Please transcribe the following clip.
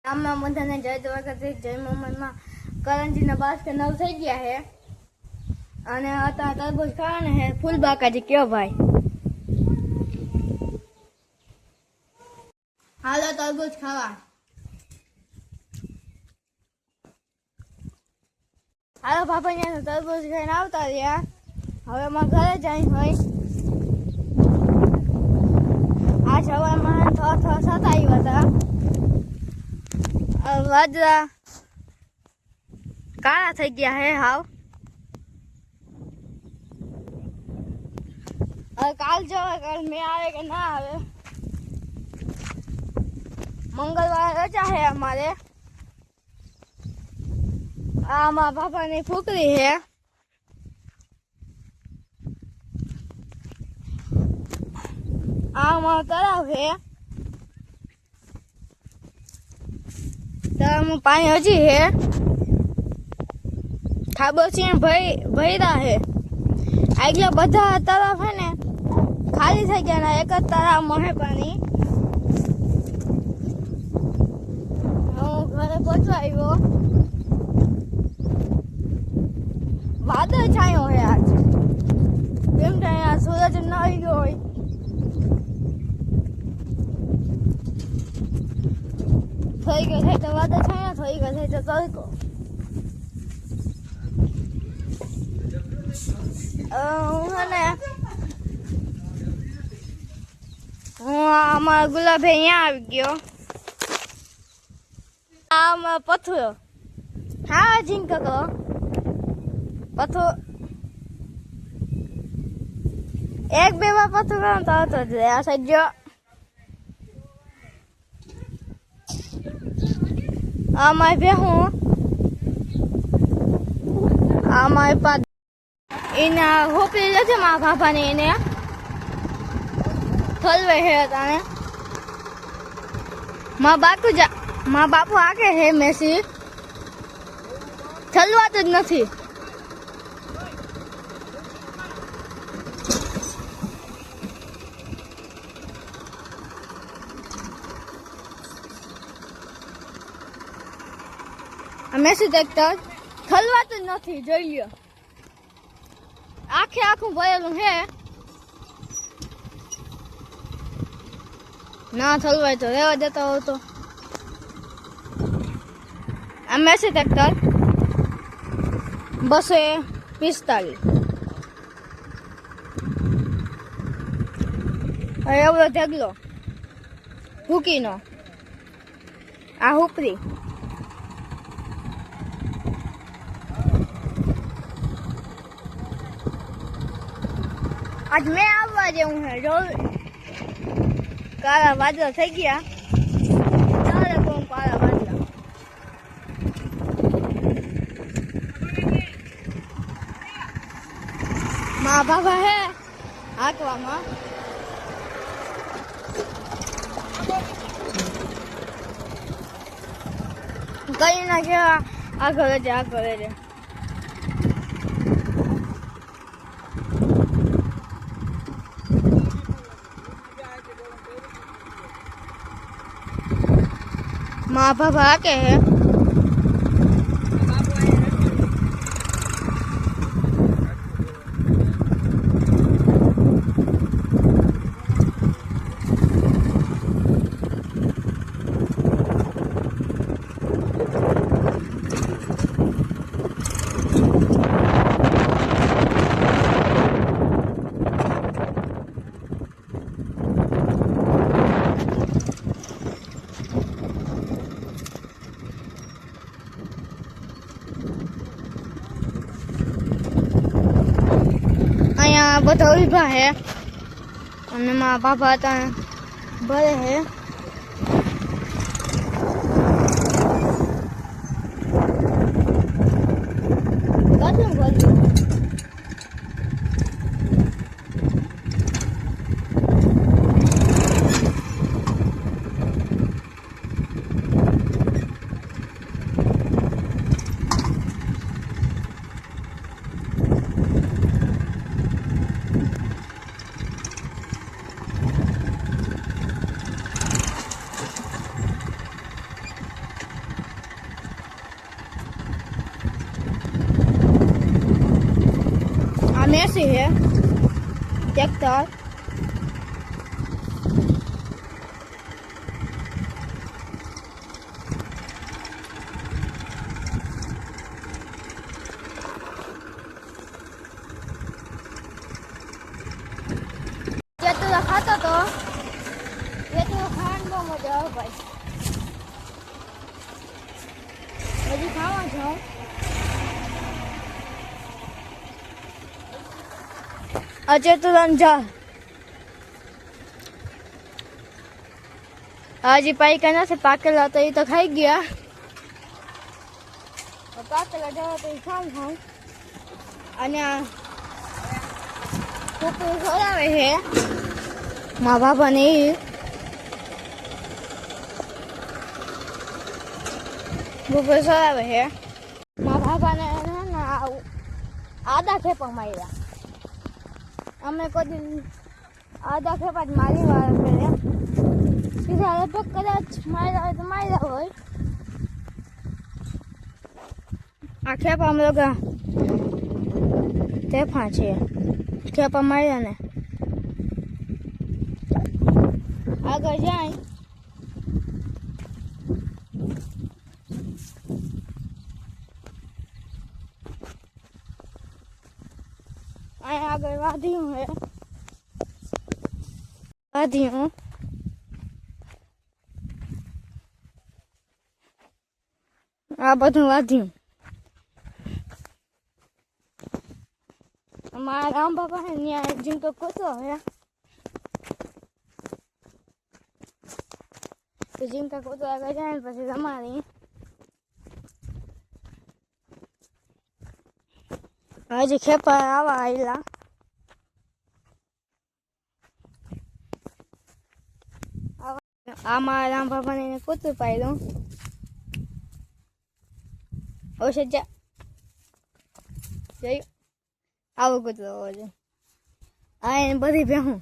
આમાં બધાને જય દ્વારકાધીશ જય મોહમ્મદમાં કરંજીના બાસ્કે 9 થઈ ગયા છે અને અત્યારે તરબૂચ ખાવાના છે ફૂલ બાકાજી કયો ભાઈ હાલો તરબૂચ ખાવા હાલો બાપા અહીંયા તરબૂચ ખાઈને આવતા રહ્યા હવે અમારા ઘરે જાય હોય આ સવારમાં થોડા સાતા આવ્યા હતા વાદળા કાળા થઈ ગયા હે હાવ કાલ જોવે કાલ મેં આવે કે ના આવે મંગળવાર રજા હે અમારે આ મારા પાપાની ફૂકરી હે આ મારો તળાવ હે તળાવમાં પાણી હજી હે ખાબોચીને ભર્યા હે આગલા બધા તળાવ હે ને ખાલી થઈ ગયા એક જ તળાવમાં હે પાણી હું ઘરે પહોંચવા આવ્યો વાદળ છાયો હે આજ કેમ કે અહીંયા સૂરજ ન આવી ગયો હોય થઈ ગયો થાય તો વાદળ છાયા થઈ ગયો થાય તો તડકો હું અમારા ગુલાબ અહીંયા આવી ગયો આમાં પથ્થરો હા ઝીંક કરો પથ્થરો એક બે વાર પથ્થર કરો તો આવતો જ આ સાઈડ જો આમાં બેહું આમાં પાદ એના હોપલી લેજે મારા બાપાને એને થલવે હે તાને મારા બાપુ આગે હે મેસી થલવાત જ નથી મેસી ટ્રેક્ટર થલવાત જ નથી જોઈ લ્યો આખું ભરેલું હે ના થલવાય તો રહેવા દેતા હોવ તો આ મેસી ટ્રેક્ટર 245 એવડો ઢગલો ભૂકીનો આ હુપરી આજ મેં આવવા જેવું હે જો કાળા વાદળા થઈ ગયા ચાલે કોણ કાળા વાદળા મા બાબા હે હાંકવામાં કઈ ના કેવા આગળ જ माँ बाबा के है બધા ઉભા હે અને મારા બાપા હતા ભરે હે જેસીબી है ट्रैक्टर खाता तो ये तो खान बो मजा આવે ભાઈ હજી ખાવા જાઓ અજે તો રંજા આજે પાઈકા નથી પાકેલા તો એ તો ખાઈ ગયા પાકેલા જવા તો એ ખામ ખાઉં અને આ કુકુ ખવડાવે છે મારા બાપાને કુકુ ખવડાવે છે મારા બાપાને આદા ખેપા માર્યા અમે કોઈ આદા ખેપા જ મારી વાર કર્યા સીધા લગભગ કદાચ માર્યા હોય તો માર્યા હોય આ ખેપા અમે લોકો તેફા છે ખેપા માર્યા ને આગળ જાય અહીંયા આગળ વાધ્યું હે વાધ્યું આ બધું વાધ્યું અમારા રામ બાપા હે ત્યાં જીમતો કૂતરો હે તો જીમકા કૂતરો આગળ જાય ને પછી રમાડી હજી ખેપા આવા આવેલા આમાં રામ બાપાને એને કૂતરું પાડ્યું ઔષધ જા જઈ આવો કૂતરો હોવો જોઈએ આ એને બધી ભેહું